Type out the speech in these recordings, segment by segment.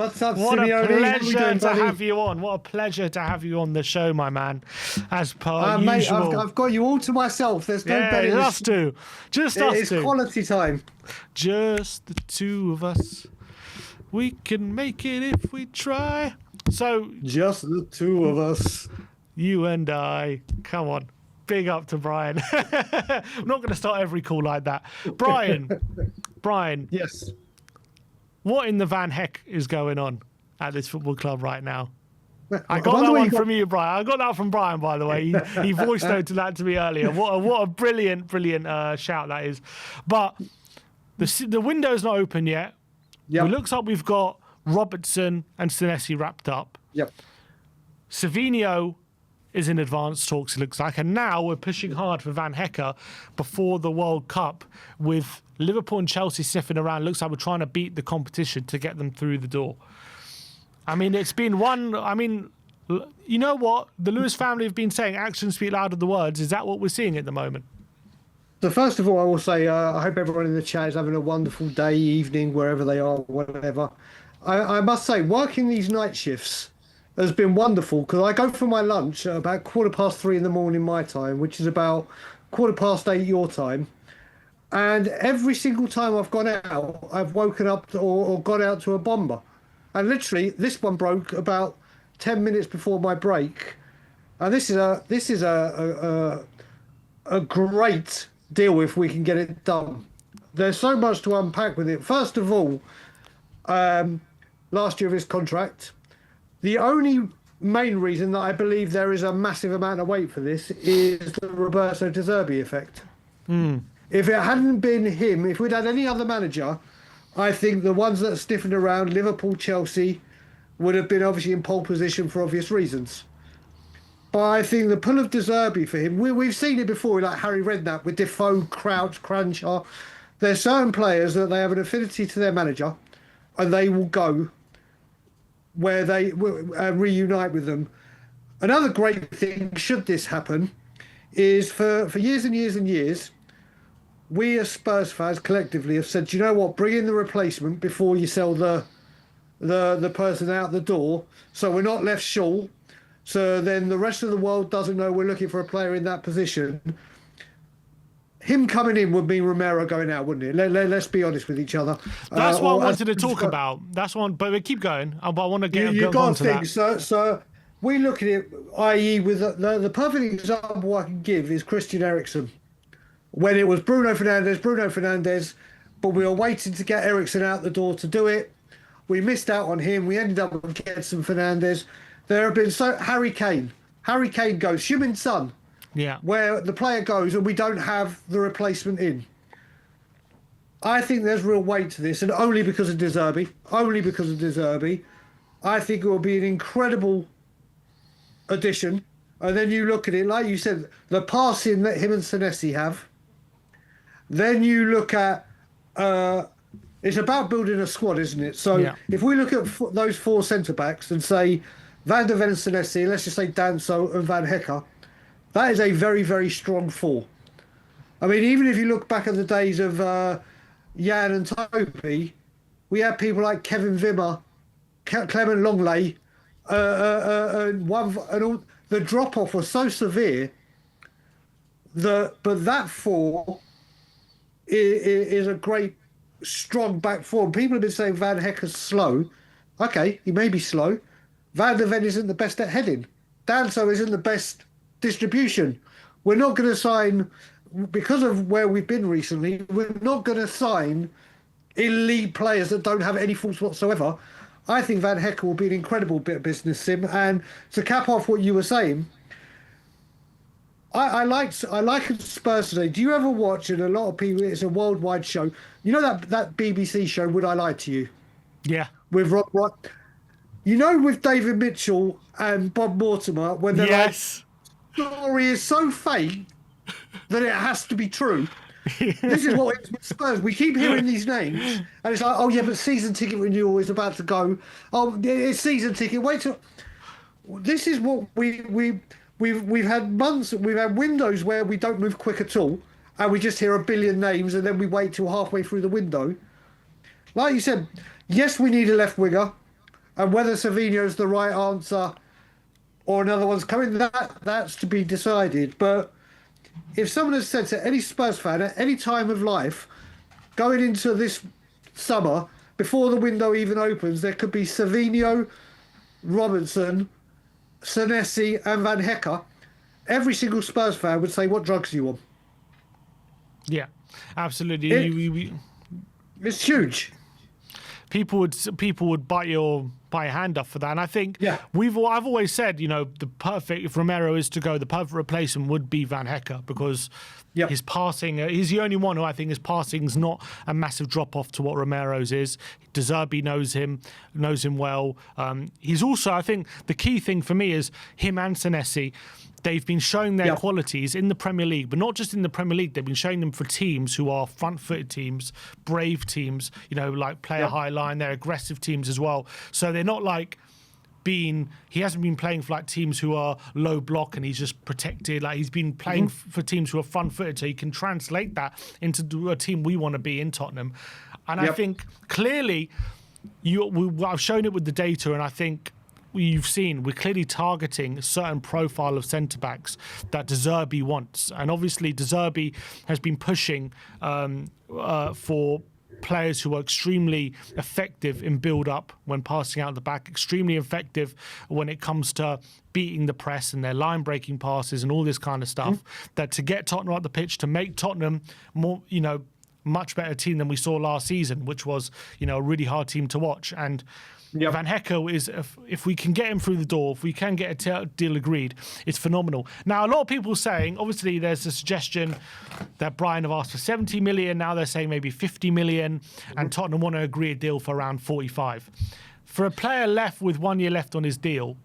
What's up, What a Simeone? How we pleasure doing, to buddy? have you on. What a pleasure to have you on the show, my man. As per Mate, usual. I've got you all to myself. There's no Yeah, better. us two. Just us It's two. quality time. Just the two of us. We can make it if we try. So, Just the two of us. you and I. Come on. Big up to Brian. I'm not going to start every call like that. Brian, Yes. what in the Van Heck is going on at this football club right now? I got wonder that where one you from you, Brian. I got that from Brian, by the way. He voice noted that to me earlier. What a brilliant shout that is. But the window's not open yet. Yep. It looks like we've got Robertson and Senesi wrapped up. Yep. Savinho is in advanced talks, it looks like. And now we're pushing hard for Van Hecke before the World Cup with Liverpool and Chelsea sniffing around. Looks like we're trying to beat the competition to get them through the door. I mean, it's been one... I mean, you know what? The Lewis family have been saying actions speak louder than words. Is that what we're seeing at the moment? So first of all, I will say I hope everyone in the chat is having a wonderful day, evening, wherever they are, whatever. I must say, working these night shifts has been wonderful because I go for my lunch at about 3:15 in the morning my time, which is about 8:15 your time. And every single time I've gone out, I've woken up or gone out to a bomber. And literally, this one broke about 10 minutes before my break. And this is a great deal if we can get it done. There's so much to unpack with it. First of all, last year of his contract. The only main reason that I believe there is a massive amount of weight for this is the Roberto De Zerbi effect. If it hadn't been him, if we'd had any other manager, I think the ones that are sniffing around, Liverpool, Chelsea, would have been obviously in pole position for obvious reasons. But I think the pull of De Zerbi for him, we've seen it before, like Harry Redknapp with Defoe, Crouch, Cranshaw. There's certain players that they have an affinity to their manager and they will go where they reunite with them. Another great thing, should this happen, is for years and years and years, we as Spurs fans collectively have said, you know what, bring in the replacement before you sell the person out the door, so we're not left short. So then the rest of the world doesn't know we're looking for a player in that position. Him coming in would mean Romero going out, wouldn't it? Let's be honest with each other. That's what I wanted to talk about. That's one, but we keep going. But I want to You've go on got to to that. think. So we look at it, i.e. with the perfect example I can give is Christian Eriksen. When it was Bruno Fernandes, but we were waiting to get Eriksen out the door to do it. We missed out on him. We ended up with Gedson Fernandes. There have been Harry Kane. Harry Kane goes, Heung-min Son. Yeah. Where the player goes and we don't have the replacement in. I think there's real weight to this, and only because of De Zerbi. Only because of De Zerbi. I think it will be an incredible addition. And then you look at it, like you said, the passing that him and Senesi have. Then you look at, it's about building a squad, isn't it? So if we look at those four centre-backs and say Van der Ven and Senesi, let's just say Danso and Van Hecke, that is a very, very strong four. I mean, even if you look back at the days of Jan and Toby, we had people like Kevin Wimmer, Clement Longley, and all. The drop-off was so severe but that four is a great, strong back four. And people have been saying Van Hecke's slow. Okay, he may be slow. Van der Ven isn't the best at heading. Danso isn't the best distribution. We're not going to sign, because of where we've been recently, we're not going to sign elite players that don't have any faults whatsoever. I think Van Hecke will be an incredible bit of business, Sim. And to cap off what you were saying, I like Spurs today. Do you ever watch, and a lot of people, it's a worldwide show, you know that BBC show, Would I Lie to You? Yeah. With Rob, you know, with David Mitchell and Bob Mortimer, when they're like, the story is so fake that it has to be true. This is what it's with Spurs. We keep hearing these names, and it's like, oh yeah, but season ticket renewal is about to go. Oh, it's season ticket. Wait till. This is what we've had months. We've had windows where we don't move quick at all, and we just hear a billion names, and then we wait till halfway through the window. Like you said, yes, we need a left winger. And whether Savinho's the right answer or another one's coming, that's to be decided. But if someone has said to any Spurs fan at any time of life, going into this summer, before the window even opens, there could be Savinho, Robertson, Senesi and Van Hecke, every single Spurs fan would say, what drugs do you want? Yeah, absolutely. It's huge. People would bite your hand off for that, and I think I've always said, if Romero is to go, the perfect replacement would be Van Hecke, because his passing, he's the only one who I think his passing's not a massive drop off to what Romero's is. De Zerbi knows him well. He's also, I think the key thing for me is him and Senesi. They've been showing their qualities in the Premier League, but not just in the Premier League. They've been showing them for teams who are front-footed teams, brave teams, like play a high line. They're aggressive teams as well. So they're not like he hasn't been playing for like teams who are low block and he's just protected. Like he's been playing for teams who are front-footed, so he can translate that into a team we want to be in Tottenham. And I think clearly, I've shown it with the data, and I think you've seen we're clearly targeting a certain profile of centre-backs that De Zerbi wants. And obviously De Zerbi has been pushing for players who are extremely effective in build-up when passing out the back, extremely effective when it comes to beating the press and their line-breaking passes and all this kind of stuff, that to get Tottenham up the pitch, to make Tottenham more, much better team than we saw last season, which was, a really hard team to watch. And Van Hecke is, if we can get him through the door, if we can get a deal agreed, it's phenomenal. Now, a lot of people saying, obviously, there's a suggestion that Brighton have asked for 70 million. Now they're saying maybe 50 million, and Tottenham want to agree a deal for around 45. For a player left with 1 year left on his deal,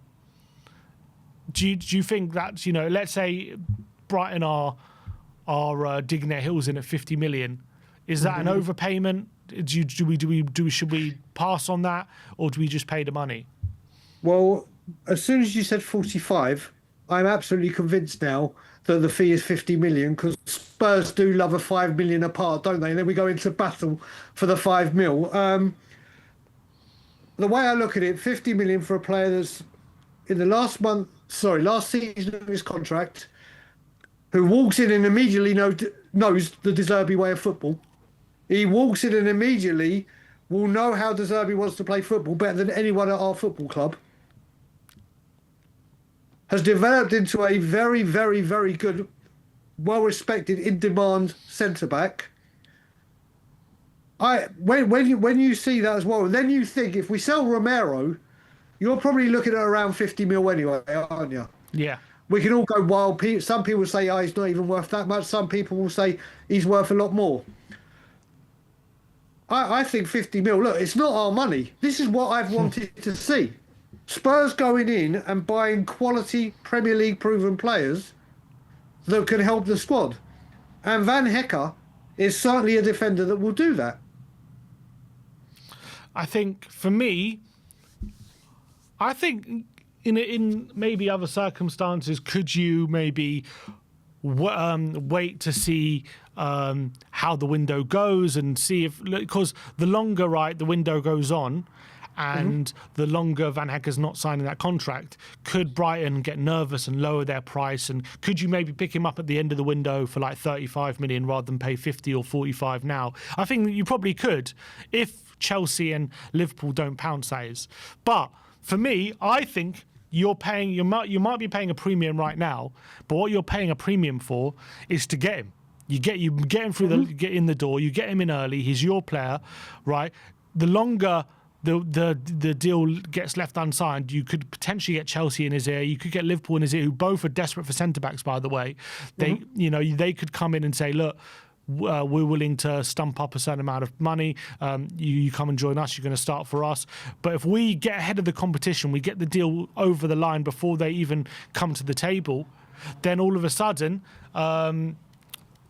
do you think that, let's say Brighton are digging their heels in at 50 million, is that an overpayment? Should we pass on that, or do we just pay the money? Well, as soon as you said 45, I'm absolutely convinced now that the fee is 50 million, because Spurs do love a 5 million apart, don't they? And then we go into battle for the 5 mil. The way I look at it, 50 million for a player that's in the last season of his contract, who walks in and immediately knows the De Zerbi way of football. He walks in and immediately will know how De Zerbi wants to play football better than anyone at our football club. Has developed into a very, very, very good, well-respected, in-demand centre-back. When you see that as well, then you think if we sell Romero, you're probably looking at around 50 mil anyway, aren't you? Yeah. We can all go wild. Some people say, he's not even worth that much. Some people will say he's worth a lot more. I think 50 mil, look, it's not our money. This is what I've wanted to see. Spurs going in and buying quality Premier League proven players that can help the squad. And Van Hecke is certainly a defender that will do that. I think, for me, in maybe other circumstances, could you maybe wait to see how the window goes and see if, because the longer the window goes on and the longer Van Hecke's not signing that contract, could Brighton get nervous and lower their price? And could you maybe pick him up at the end of the window for like 35 million rather than pay 50 or 45 now? I think that you probably could, if Chelsea and Liverpool don't pounce, that is. But for me, I think you might be paying a premium right now, but what you're paying a premium for is to get him. You get him through get in the door. You get him in early. He's your player, right? The longer the deal gets left unsigned, you could potentially get Chelsea in his ear. You could get Liverpool in his ear, who both are desperate for centre backs. By the way, they could come in and say, look, we're willing to stump up a certain amount of money. You come and join us. You're going to start for us. But if we get ahead of the competition, we get the deal over the line before they even come to the table, then all of a sudden,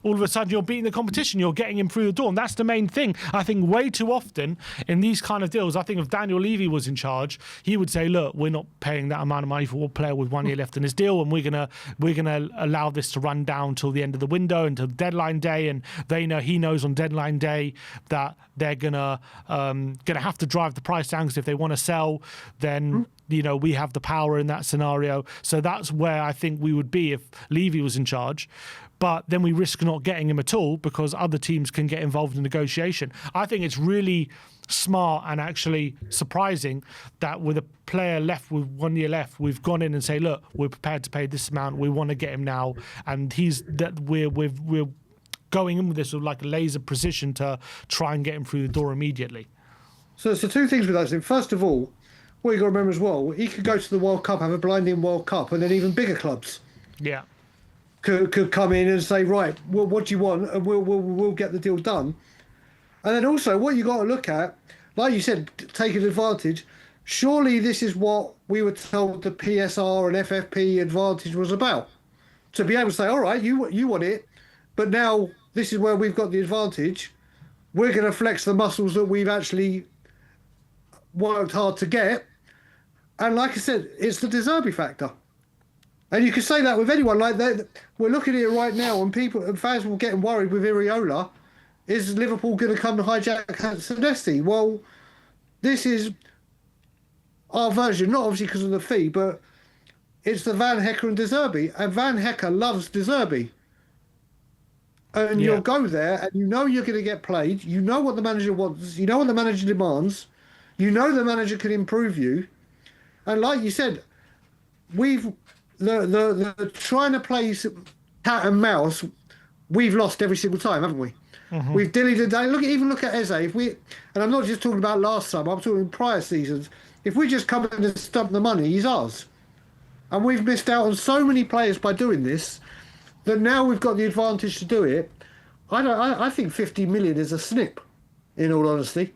all of a sudden you're beating the competition, you're getting him through the door. And that's the main thing. I think way too often in these kind of deals, I think if Daniel Levy was in charge, he would say, look, we're not paying that amount of money for a player with 1 year left in his deal, and we're gonna allow this to run down till the end of the window, until deadline day, and he knows on deadline day that they're gonna have to drive the price down, because if they want to sell, then we have the power in that scenario. So that's where I think we would be if Levy was in charge. But then we risk not getting him at all because other teams can get involved in negotiation. I think it's really smart and actually surprising that with a player left with 1 year left, we've gone in and say, look, we're prepared to pay this amount. We want to get him now, and we're going in with this with like a laser precision to try and get him through the door immediately. So two things with that. First of all, what you got to remember as well, he could go to the World Cup, have a blinding World Cup, and then even bigger clubs could come in and say, right, well, what do you want, and we'll get the deal done. And then also, what you got to look at, like you said, taking advantage. Surely this is what we were told the PSR and FFP advantage was about, to be able to say, all right, you want it, but now this is where we've got the advantage. We're going to flex the muscles that we've actually worked hard to get. And like I said, it's the De Zerbi factor. And you can say that with anyone. Like that, we're looking at it right now, and fans will get worried with Iriola. Is Liverpool going to come and hijack Senesi? Well, this is our version, not obviously because of the fee, but it's the Van Hecke and De Zerbi. And Van Hecke loves De Zerbi. And you'll go there, and you're going to get played. You know what the manager wants. You know what the manager demands. You know the manager can improve you. And like you said, we've the trying to play cat and mouse. We've lost every single time, haven't we? Mm-hmm. We've dillied a day. Look at Eze. And I'm not just talking about last summer. I'm talking prior seasons. If we just come in and stump the money, he's ours. And we've missed out on so many players by doing this that now we've got the advantage to do it. I think 50 million is a snip, in all honesty.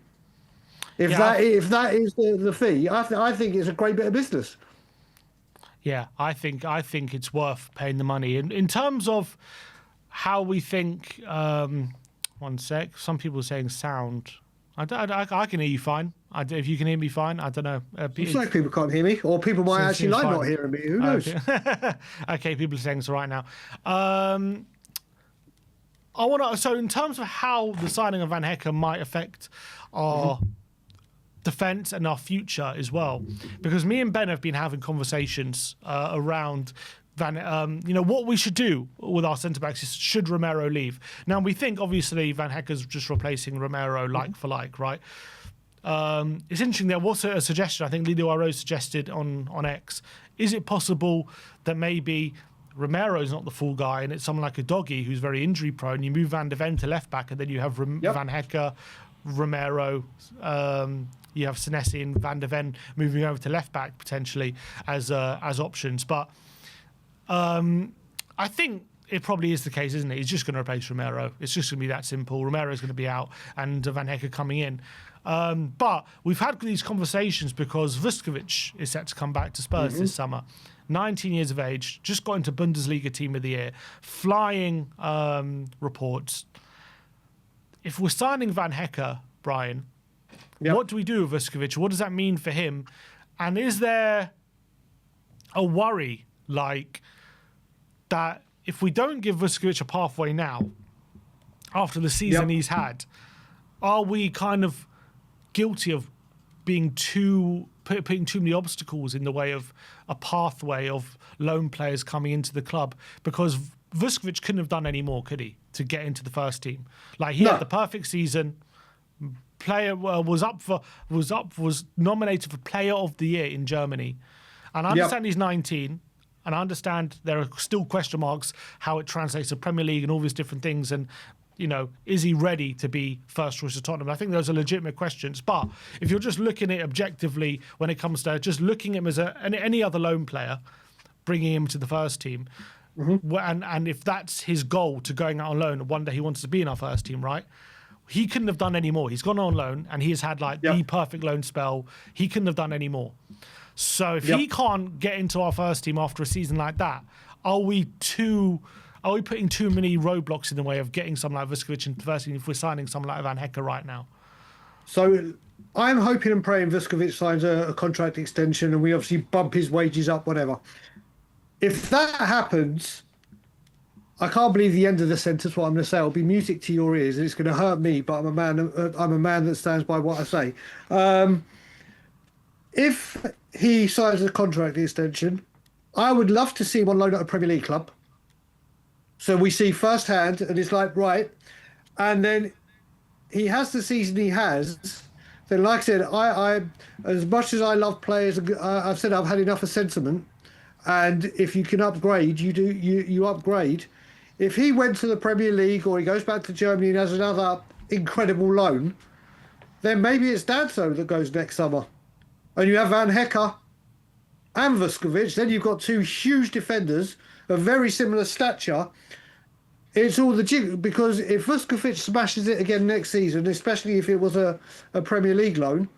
If that is the fee, I think it's a great bit of business. Yeah, I think it's worth paying the money. In terms of how we think, one sec. Some people are saying sound. I can hear you fine. If you can hear me fine, I don't know. It's like people can't hear me, or people might actually like not hearing me. Who knows? Okay, people are saying it's right now. So in terms of how the signing of Van Hecke might affect our defence and our future as well, because me and Ben have been having conversations around what we should do with our centre backs is, should Romero leave? Now we think obviously Van Hecke's just replacing Romero like for like, right? It's interesting. There was a suggestion. I think Lido Arroz suggested on X. Is it possible that maybe Romero's not the full guy, and it's someone like a Doggy who's very injury prone? You move Van de Ven to left back, and then you have Van Hecke, Romero. You have Senesi and Van de Ven moving over to left back potentially as options. But I think it probably is the case, isn't it? He's just going to replace Romero. It's just going to be that simple. Romero's going to be out, and Van Hecke coming in. But we've had these conversations because Vuskovic is set to come back to Spurs this summer. 19 years of age, just got into Bundesliga Team of the Year. Flying reports. If we're signing Van Hecke, Brian, what do we do with Vuskovic? What does that mean for him? And is there a worry like that if we don't give Vuskovic a pathway now, after the season he's had, are we kind of guilty of being putting too many obstacles in the way of a pathway of loan players coming into the club? Because Vuskovic couldn't have done any more, could he, to get into the first team? Like he had the perfect season. Player was nominated for Player of the Year in Germany, and I understand he's 19, and I understand there are still question marks how it translates to Premier League and all these different things, and is he ready to be first choice of Tottenham? I think those are legitimate questions. But if you're just looking at it objectively when it comes to just looking at him as any other loan player, bringing him to the first team, and if that's his goal to going out on loan, one day he wants to be in our first team, right? He couldn't have done any more. He's gone on loan, and he has had the perfect loan spell. He couldn't have done any more. So if he can't get into our first team after a season like that, are we too are we putting too many roadblocks in the way of getting someone like Vuskovic, and firstly, if we're signing someone like Van Hecke right now? So I'm hoping and praying Vuskovic signs a contract extension and we obviously bump his wages up, whatever. If that happens, I can't believe the end of the sentence. What I'm going to say, it'll be music to your ears, and it's going to hurt me. But I'm a man. I'm a man that stands by what I say. If he signs a contract extension, I would love to see him on loan at a Premier League club. So we see firsthand, and it's like, right, and then he has the season he has. Then, like I said, I as much as I love players, I've said I've had enough of sentiment. And if you can upgrade, you upgrade. If he went to the Premier League or he goes back to Germany and has another incredible loan, then maybe it's Danso that goes next summer. And you have Van Hecke and Vuskovic. Then you've got two huge defenders of very similar stature. It's all the jig, because if Vuskovic smashes it again next season, especially if it was a Premier League loan,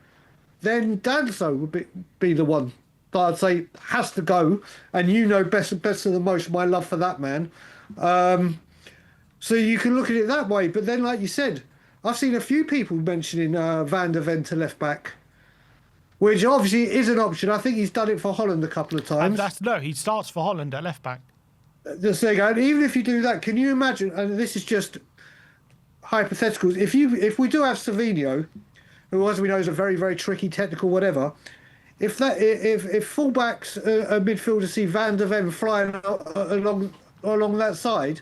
then Danso would be the one that I'd say has to go. And you know better than most my love for that man. So you can look at it that way. But then, like you said, I've seen a few people mentioning Van der Ven to left back, which obviously is an option. I think he's done it for Holland a couple of times. He starts for Holland at left back. Just saying, and even if you do that, can you imagine? And this is just hypotheticals. If we do have Savinho, who, as we know, is a very, very tricky technical whatever. If fullbacks and midfielders see Van der Ven flying along that side,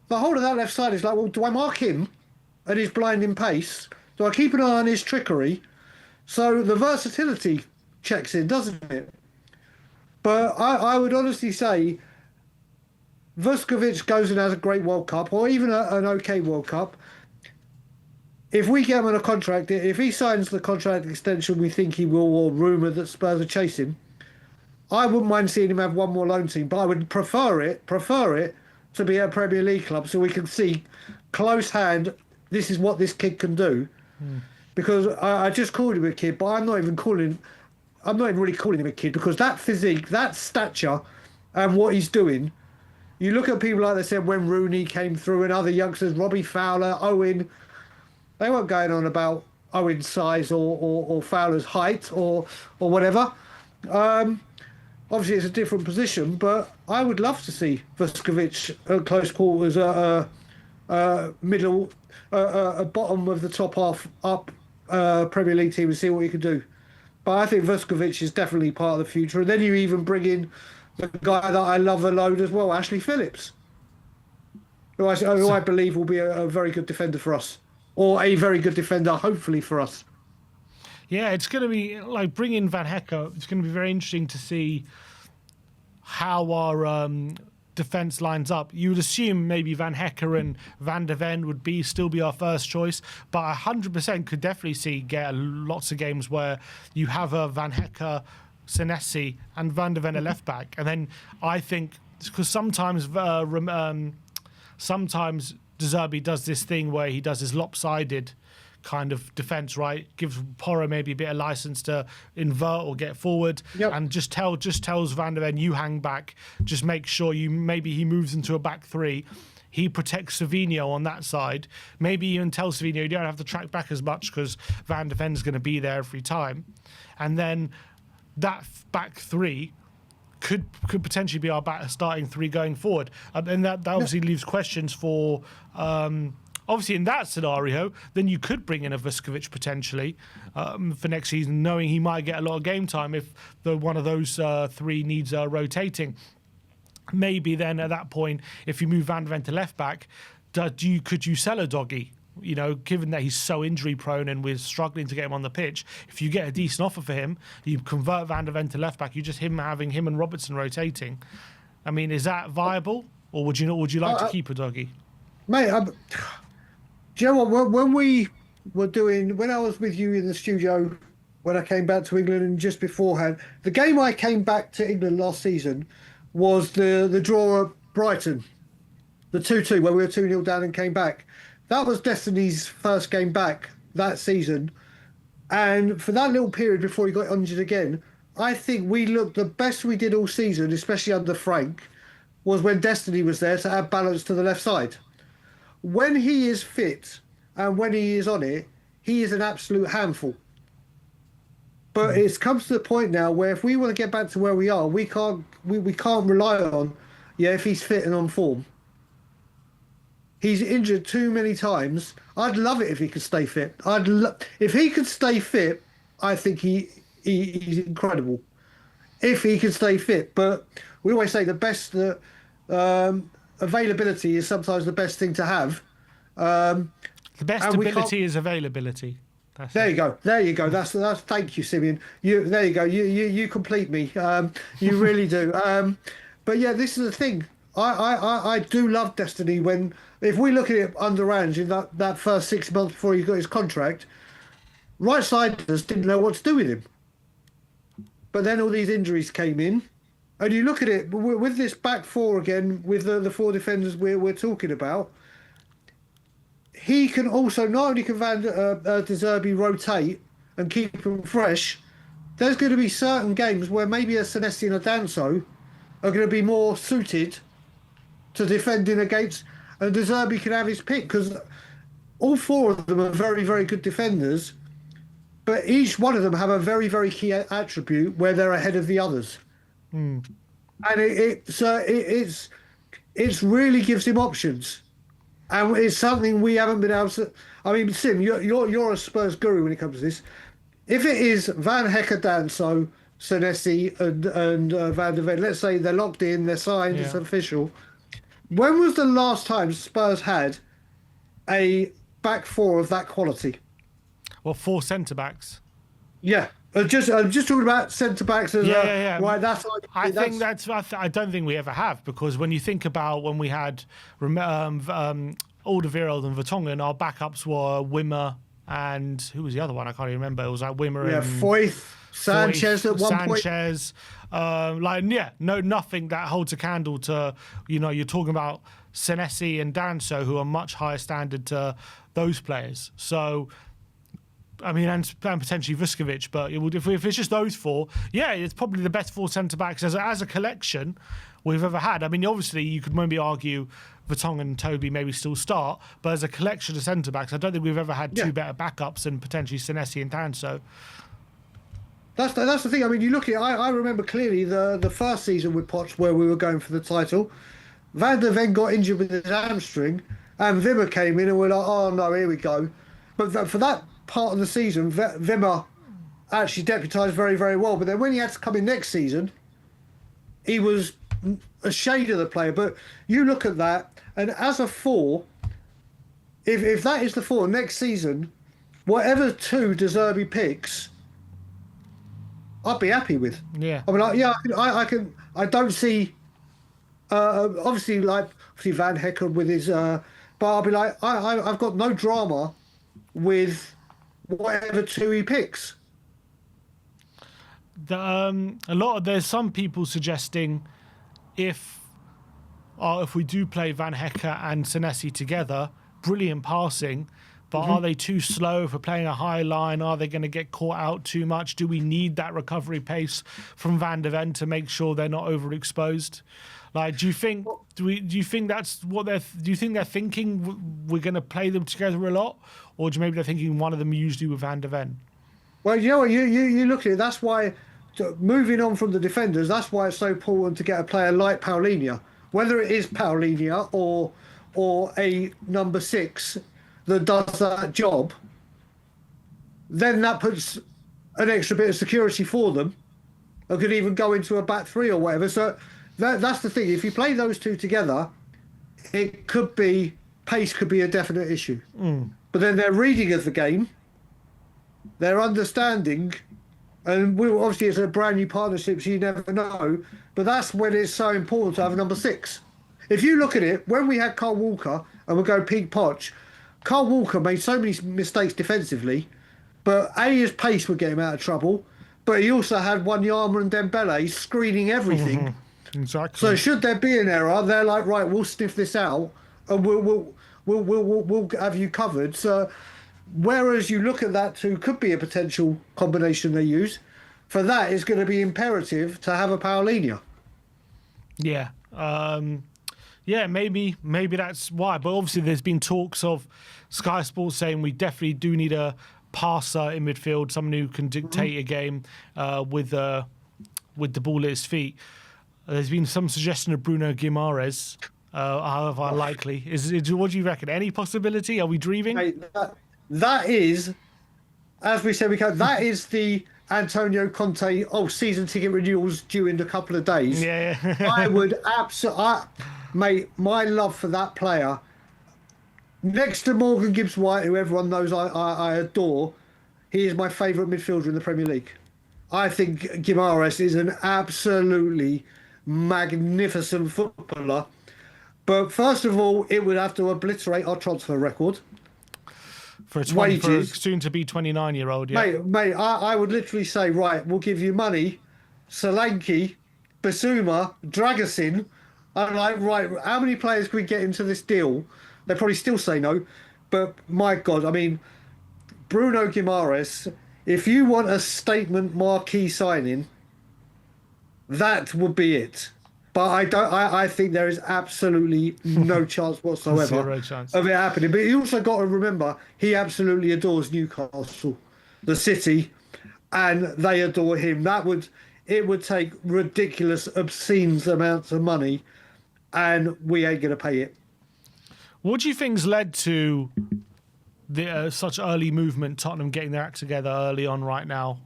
the whole of that left side is like, well, do I mark him at his blinding pace? Do I keep an eye on his trickery? So the versatility checks in, doesn't it? But I would honestly say Vuskovic goes and has a great World Cup, or even an okay World Cup. If we get him on a contract, if he signs the contract extension we think he will, or rumour that Spurs are chasing, I wouldn't mind seeing him have one more loan team, but I would prefer it to be a Premier League club so we can see close hand, this is what this kid can do. Because I just called him a kid, but I'm not even really calling him a kid, because that physique, that stature, and what he's doing. You look at people like they said when Rooney came through and other youngsters, Robbie Fowler, Owen, they weren't going on about Owen's size or Fowler's height or whatever. Obviously, it's a different position, but I would love to see Vuskovic at close quarters, middle, bottom of the top half up Premier League team and see what he can do. But I think Vuskovic is definitely part of the future. And then you even bring in the guy that I love a load as well, Ashley Phillips, who I believe will be a very good defender for us, or a very good defender, hopefully, for us. Yeah, it's going to be like bringing Van Hecke. It's going to be very interesting to see how our defence lines up. You would assume maybe Van Hecke and Van der Ven would still be our first choice, but 100% could definitely get lots of games where you have a Van Hecke, Senesi, and Van der Ven at left back, and then I think because sometimes De Zerbi does this thing where he does his lopsided kind of defence, right? Gives Porro maybe a bit of license to invert or get forward, and just tells Van der Ven, you hang back, just make sure maybe he moves into a back three. He protects Savinho on that side. Maybe even tells Savinho you don't have to track back as much because Van der Ven's going to be there every time, and then that back three could potentially be our starting three going forward, and that obviously leaves questions for. Obviously, in that scenario, then you could bring in a Vuskovic potentially for next season, knowing he might get a lot of game time if one of those three needs rotating. Maybe then at that point, if you move Van der Ven to left back, could you sell a doggy? You know, given that he's so injury prone and we're struggling to get him on the pitch, if you get a decent offer for him, you convert Van der Ven to left back. You just having him and Robertson rotating. I mean, is that viable, or would you like to keep a doggy? Mate, do you know what? When I was with you in the studio, when I came back to England and just beforehand, the game I came back to England last season was the draw at Brighton, the 2-2, where we were 2-0 down and came back. That was Destiny's first game back that season. And for that little period before he got injured again, I think we looked the best we did all season, especially under Frank. was when Destiny was there to add balance to the left side. When he is fit and when he is on it, he is an absolute handful. But it's comes to the point now where if we want to get back to where we are, we can't rely on, if he's fit and on form. He's injured too many times. I'd love it if he could stay fit. If he could stay fit, I think he's incredible. If he could stay fit, but we always say the best availability is sometimes the best thing to have. The best ability is availability. There you go. That's thank you, Simeon. There you go. You complete me. You really do. But yeah, this is the thing. I do love Destiny if we look at it under Ange in that first 6 months before he got his contract, right-siders didn't know what to do with him. But then all these injuries came in, and you look at it with this back four again, with the four defenders we're talking about. He can also not only can Van De Zerbi rotate and keep him fresh. There's going to be certain games where maybe a Senesi and a Danso are going to be more suited to defending against, and De Zerbi can have his pick because all four of them are very, very good defenders, but each one of them have a very, very key attribute where they're ahead of the others. And it really gives him options. And it's something we haven't been able to. I mean, Sim, you're a Spurs guru when it comes to this. If it is Van Hecke, Danso, Senesi, and Van der Ven, let's say they're locked in, they're signed, it's official. When was the last time Spurs had a back four of that quality? Well, 4 centre backs. Yeah. I'm just talking about centre backs. Yeah. Right, I don't think we ever have, because when you think about when we had Alderweireld and Vertonghen, our backups were Wimmer and who was the other one? I can't even remember. It was like Wimmer and Foyth, Sanchez at one point. Nothing that holds a candle to, you're talking about Senesi and Danso, who are much higher standard to those players. So, I mean, and potentially Vuskovic, but if it's just those four, it's probably the best 4 centre-backs as a collection we've ever had. I mean, obviously, you could maybe argue Vertonghen and Toby maybe still start, but as a collection of centre-backs, I don't think we've ever had 2 better backups than potentially Senesi and Danso. That's the thing. I mean, you look at it, I remember clearly the first season with Poch where we were going for the title. Van der Ven got injured with his hamstring, and Wimmer came in and we're like, oh no, here we go. But for that part of the season, Wimmer actually deputised very, very well. But then when he had to come in next season, he was a shade of the player. But you look at that, and as a 4, if that is the 4 next season, whatever 2 De Zerbi picks, I'd be happy with. Yeah. I mean, I can. I don't see. Obviously Van Hecke with his. But I'll be like, I've got no drama with whatever 2 he picks. There's some people suggesting if we do play Van Hecke and Senesi together, brilliant passing. But are they too slow if we're playing a high line? Are they going to get caught out too much? Do we need that recovery pace from Van der Ven to make sure they're not overexposed? Like, do you think that's what do you think they're thinking? We're going to play them together a lot, or maybe they're thinking one of them usually with Van der Ven? Well, you know what, you look at it. That's why, moving on from the defenders, that's why it's so important to get a player like Paulinho, whether it is Paulinho or a number 6 that does that job. Then that puts an extra bit of security for them. Or could even go into a back 3 or whatever. So that's the thing. If you play those 2 together, pace could be a definite issue. But then their reading of the game, their understanding, and obviously it's a brand new partnership, so you never know. But that's when it's so important to have a number 6. If you look at it, when we had Carl Walker and we go Pete Poch, Carl Walker made so many mistakes defensively, but his pace would get him out of trouble. But he also had Wanyama and Dembele screening everything. Exactly. So should there be an error, they're like, right, we'll sniff this out and we'll have you covered. So whereas you look at that too, could be a potential combination they use. For that, it's going to be imperative to have a Paulinho. Yeah. Yeah, maybe that's why. But obviously, there's been talks of Sky Sports saying we definitely do need a passer in midfield, someone who can dictate a game with the ball at his feet. There's been some suggestion of Bruno Guimaraes. However unlikely. What do you reckon? Any possibility? Are we dreaming? Mate, that is, as we said, that is the Antonio Conte, season ticket renewals due in a couple of days. Yeah. I would absolutely, mate, my love for that player, next to Morgan Gibbs-White, who everyone knows I adore, he is my favourite midfielder in the Premier League. I think Guimaraes is an absolutely magnificent footballer. But first of all, it would have to obliterate our transfer record. For a soon to be 29-year-old, yeah. Mate, I would literally say, right, we'll give you money, Solanke, Basuma, Dragusin. I'm like, right, how many players can we get into this deal? They probably still say no. But my God, I mean, Bruno Guimaraes, if you want a statement marquee signing, that would be it. But I think there is absolutely no chance whatsoever Zero chance of it happening. But you also got to remember, he absolutely adores Newcastle, the city, and they adore him. It would take ridiculous, obscene amounts of money, and we ain't going to pay it. What do you think's led to the such early movement, Tottenham getting their act together early on right now?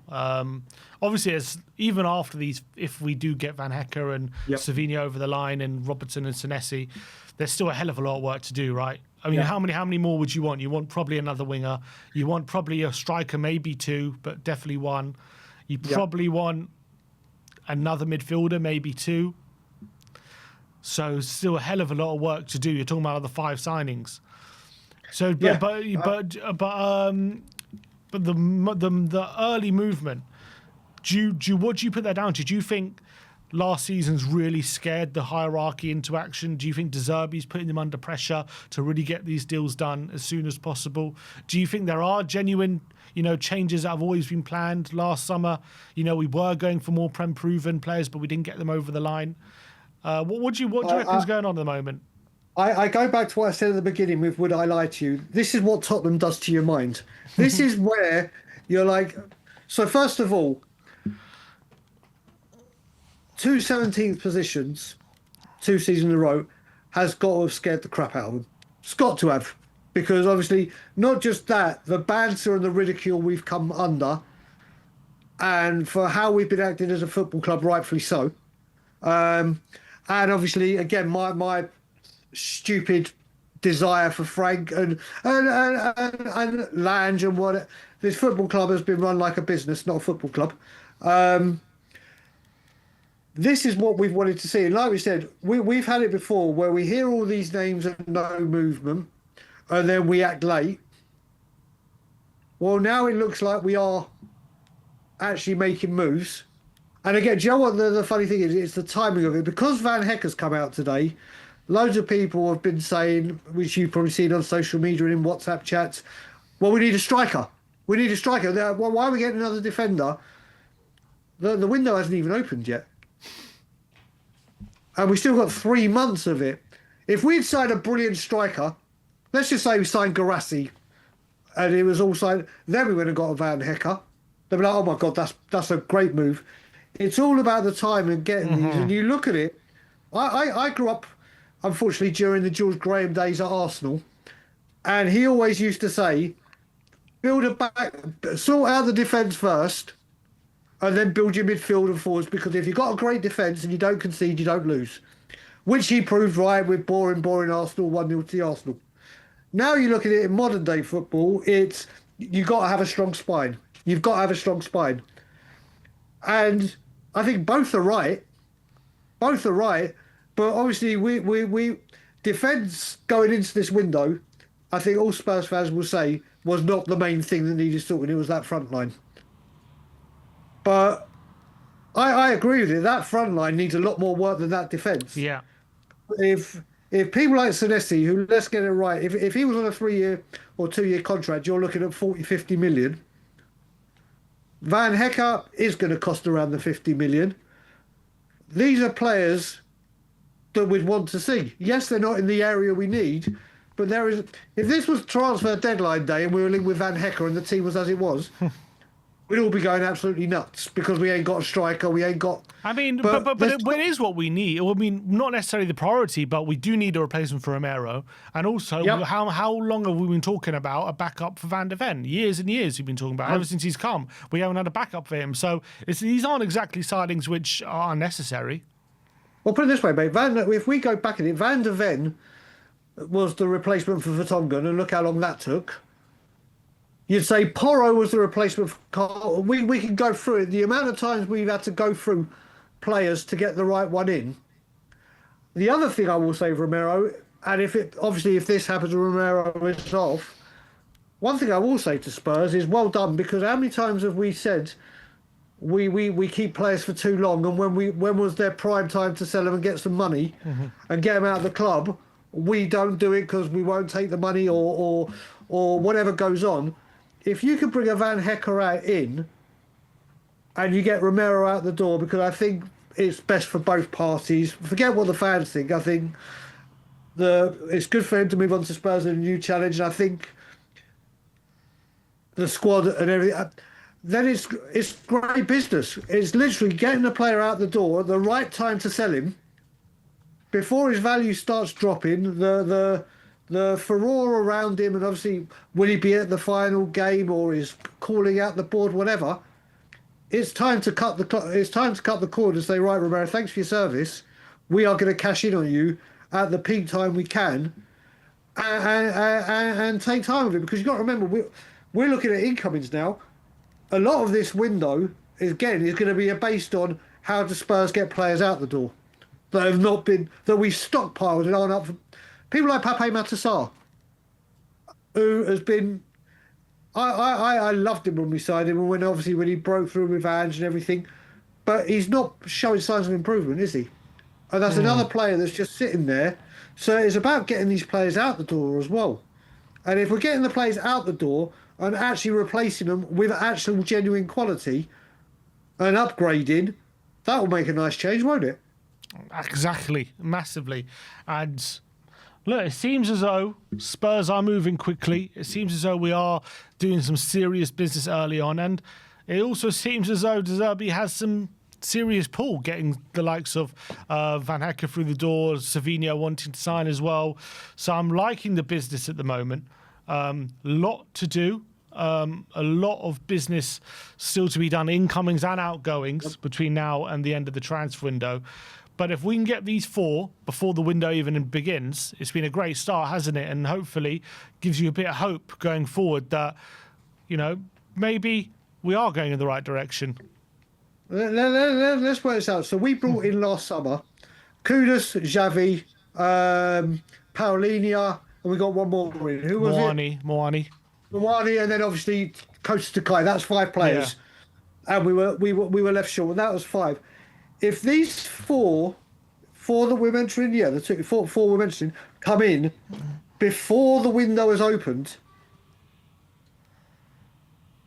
Obviously, even after these, if we do get Van Hecke and Savinho over the line and Robertson and Senesi, there's still a hell of a lot of work to do, right? I mean, how many more would you want? You want probably another winger. You want probably a striker, maybe two, but definitely one. You probably want another midfielder, maybe two. So still a hell of a lot of work to do. You're talking about the 5 signings. So, but the early movement. What do you put that down to? Do you think last season's really scared the hierarchy into action? Do you think De Zerbi's putting them under pressure to really get these deals done as soon as possible? Do you think there are genuine, changes that have always been planned last summer? We were going for more Prem-proven players, but we didn't get them over the line. What do you reckon's going on at the moment? I go back to what I said at the beginning with Would I Lie to You? This is what Tottenham does to your mind. This is where you're like... So first of all, 2 17th positions, 2 seasons in a row, has got to have scared the crap out of them. It's got to have. Because obviously, not just that, the banter and the ridicule we've come under, and for how we've been acting as a football club, rightfully so. And obviously, again, my stupid desire for Frank and Lange and what... This football club has been run like a business, not a football club. This is what we've wanted to see. And like we said, we've had it before where we hear all these names and no movement, and then we act late. Well, now it looks like we are actually making moves. And again, do you know what the funny thing is? It's the timing of it. Because Van Hecke's come out today, loads of people have been saying, which you've probably seen on social media and in WhatsApp chats, well, we need a striker. We need a striker. Why are we getting another defender? The window hasn't even opened yet. And we still got 3 months of it. If we'd signed a brilliant striker, let's just say we signed Garassi, and it was all signed, then we would have got a Van Hecke. They'd be like, oh my God, that's a great move. It's all about the time and getting these. And you look at it, I grew up, unfortunately, during the George Graham days at Arsenal, and he always used to say, sort out the defence first, and then build your midfield and forwards, because if you've got a great defence and you don't concede, you don't lose. Which he proved right with boring Arsenal, 1-0 to the Arsenal. Now you look at it in modern day football, you've got to have a strong spine. You've got to have a strong spine. And I think both are right. Both are right. But obviously we defence going into this window, I think all Spurs fans will say, was not the main thing that needed sorting. It was that front line. But I agree with you. That front line needs a lot more work than that defence. Yeah. If people like Senesi, who, let's get it right, if he was on a 3-year or 2-year contract, you're looking at 40, 50 million. Van Hecke is going to cost around the 50 million. These are players that we'd want to see. Yes, they're not in the area we need, but there is. If this was transfer deadline day and we were linked with Van Hecke and the team was as it was, we'd all be going absolutely nuts because we ain't got a striker, we ain't got. I mean, but it is what we need. I mean, not necessarily the priority, but we do need a replacement for Romero. And also, how long have we been talking about a backup for Van der Ven? Years and years we've been talking about. Ever since he's come, we haven't had a backup for him. So these aren't exactly signings which are necessary. Well, put it this way, mate. If we go back at it, Van der Ven was the replacement for Vertonghen, and look how long that took. You'd say Porro was the replacement for Carl. We can go through it. The amount of times we've had to go through players to get the right one in. The other thing I will say of Romero, and if this happens, Romero is off. One thing I will say to Spurs is well done, because how many times have we said we keep players for too long, and when was their prime time to sell them and get some money and get them out of the club, we don't do it because we won't take the money or whatever goes on. If you could bring a Van Hecke out in and you get Romero out the door, because I think it's best for both parties. Forget what the fans think. I think it's good for him to move on to Spurs and a new challenge. And I think the squad and everything, then it's great business. It's literally getting the player out the door at the right time to sell him before his value starts dropping. The furore around him, and obviously will he be at the final game or is calling out the board, whatever. It's time to cut the cord and say, right, Romero, thanks for your service. We are going to cash in on you at the peak time we can, and take time with it, because you've got to remember we're looking at incomings now. A lot of this window is going to be based on how do Spurs get players out the door that have not been, that we've stockpiled and aren't up for. People like Pape Matar, who has been, I loved him when we signed him, and when he broke through with Ange and everything, but he's not showing signs of improvement, is he? And that's another player that's just sitting there. So it's about getting these players out the door as well. And if we're getting the players out the door and actually replacing them with actual genuine quality and upgrading, that will make a nice change, won't it? Exactly, massively. And look, it seems as though Spurs are moving quickly. It seems as though we are doing some serious business early on. And it also seems as though De Zerbi has some serious pull, getting the likes of Van Hecke through the door, Savinho wanting to sign as well. So I'm liking the business at the moment. Lot to do. A lot of business still to be done, incomings and outgoings between now and the end of the transfer window. But if we can get these 4 before the window even begins, it's been a great start, hasn't it? And hopefully gives you a bit of hope going forward that, maybe we are going in the right direction. Let's work this out. So we brought in last summer Kudus, Xavi, Paulinho, and we got one more in. Who was it? Moani, and then obviously Coach Takai. That's 5 players. Yeah. And we were left short. And that was 5. If these 4 that we're mentioning, the 4 we're mentioning, come in before the window is opened,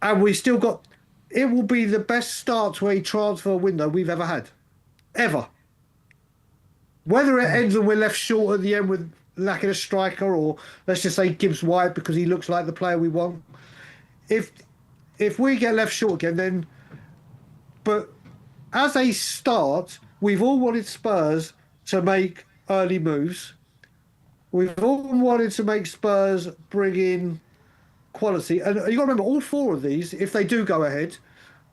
and we still got, it will be the best start to a transfer window we've ever had. Ever. Whether it ends and we're left short at the end with lacking a striker, or let's just say Gibbs White because he looks like the player we want. If we get left short again, then... But as a start, we've all wanted Spurs to make early moves. We've all wanted to make Spurs bring in quality. And you've got to remember, all 4 of these, if they do go ahead,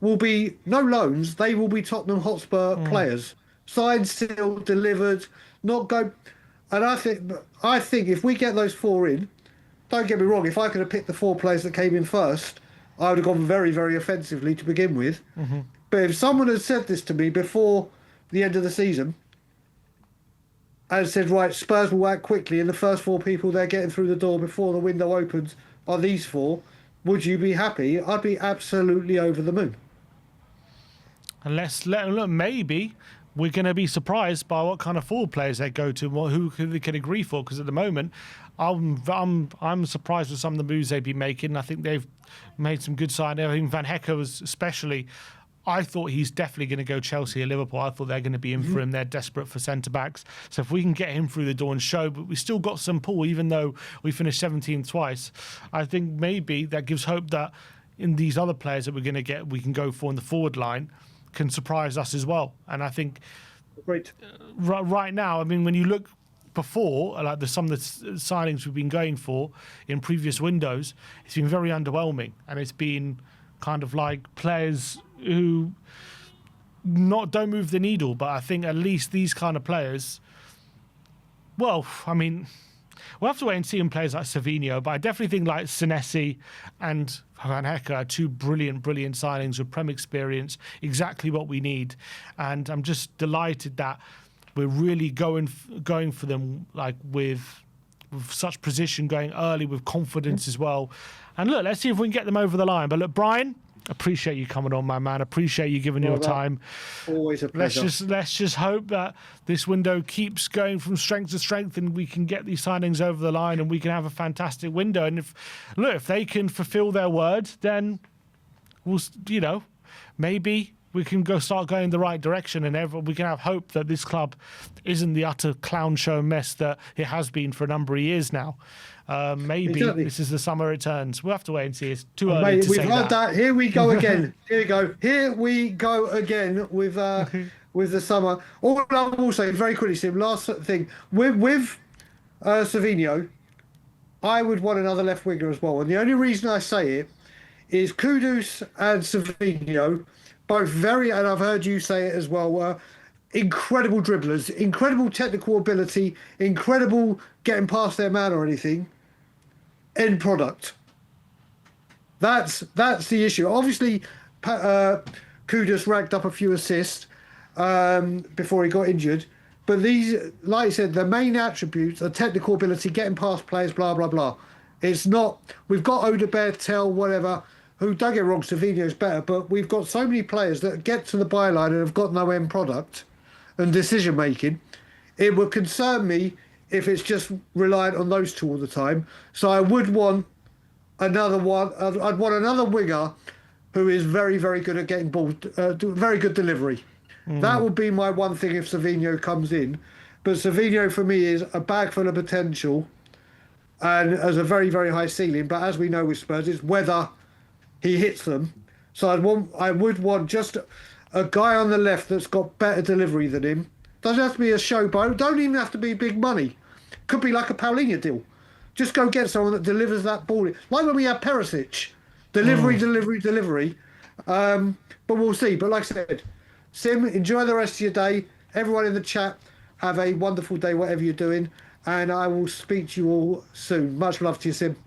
will be no loans. They will be Tottenham Hotspur players. Signed, sealed, delivered, not go... And I think if we get those 4 in, don't get me wrong, if I could have picked the 4 players that came in first, I would have gone very, very offensively to begin with. Mm-hmm. But if someone had said this to me before the end of the season and said, right, Spurs will act quickly and the first 4 people they're getting through the door before the window opens are these 4, would you be happy? I'd be absolutely over the moon. And look, maybe we're going to be surprised by what kind of 4 players they go to, who they can agree for. Because at the moment, I'm surprised with some of the moves they've been making. I think they've made some good signings. I think Van Hecke was especially. I thought he's definitely going to go Chelsea or Liverpool. I thought they're going to be in for him. They're desperate for centre-backs. So if we can get him through the door and show, but we still got some pull, even though we finished 17th twice, I think maybe that gives hope that in these other players that we're going to get, we can go for in the forward line, can surprise us as well. And I think right now, I mean, when you look before, like some of the signings we've been going for in previous windows, it's been very underwhelming. And it's been kind of like players who don't move the needle, but I think at least these kind of players, well, I mean, we'll have to wait and see in players like Savinho, but I definitely think like Senesi and Van Hecke are two brilliant signings with Prem experience, exactly what we need. And I'm just delighted that we're really going for them, like with such precision, going early with confidence as well. And look, let's see if we can get them over the line. But look, Brian, appreciate you coming on, my man. Appreciate you giving your time. Always a pleasure. Let's just hope that this window keeps going from strength to strength, and we can get these signings over the line, and we can have a fantastic window. And if they can fulfil their word, then we'll, maybe we can start going the right direction, and we can have hope that this club isn't the utter clown show mess that it has been for a number of years now. Maybe this is the summer it turns. We'll have to wait and see. It's too early to say that. We've heard that. Here we go again. Here we go. Here we go again with the summer. All I will say very quickly, Sim, last thing. With Savinho, I would want another left winger as well. And the only reason I say it is Kudus and Savinho, both very, and I've heard you say it as well, were incredible dribblers, incredible technical ability, incredible getting past their man or anything. End product. That's the issue. Obviously, Kudus racked up a few assists before he got injured. But these, like I said, the main attributes are technical ability, getting past players, blah, blah, blah. It's not, we've got Odegaard, Tell, whatever, who, don't get me wrong, Savinho's better, but we've got so many players that get to the byline and have got no end product and decision making. It would concern me if it's just reliant on those two all the time. So I would want another one. I'd want another winger who is very, very good at getting balls, very good delivery. That would be my one thing if Savinho comes in. But Savinho for me is a bag full of potential and has a very, very high ceiling. But as we know with Spurs, it's whether he hits them. So I would want just a guy on the left that's got better delivery than him. Doesn't have to be a showboat. Don't even have to be big money. Could be like a Paulinho deal. Just go get someone that delivers that ball. Like when we had Perisic. Delivery. But we'll see. But like I said, Sim, enjoy the rest of your day. Everyone in the chat, have a wonderful day, whatever you're doing. And I will speak to you all soon. Much love to you, Sim.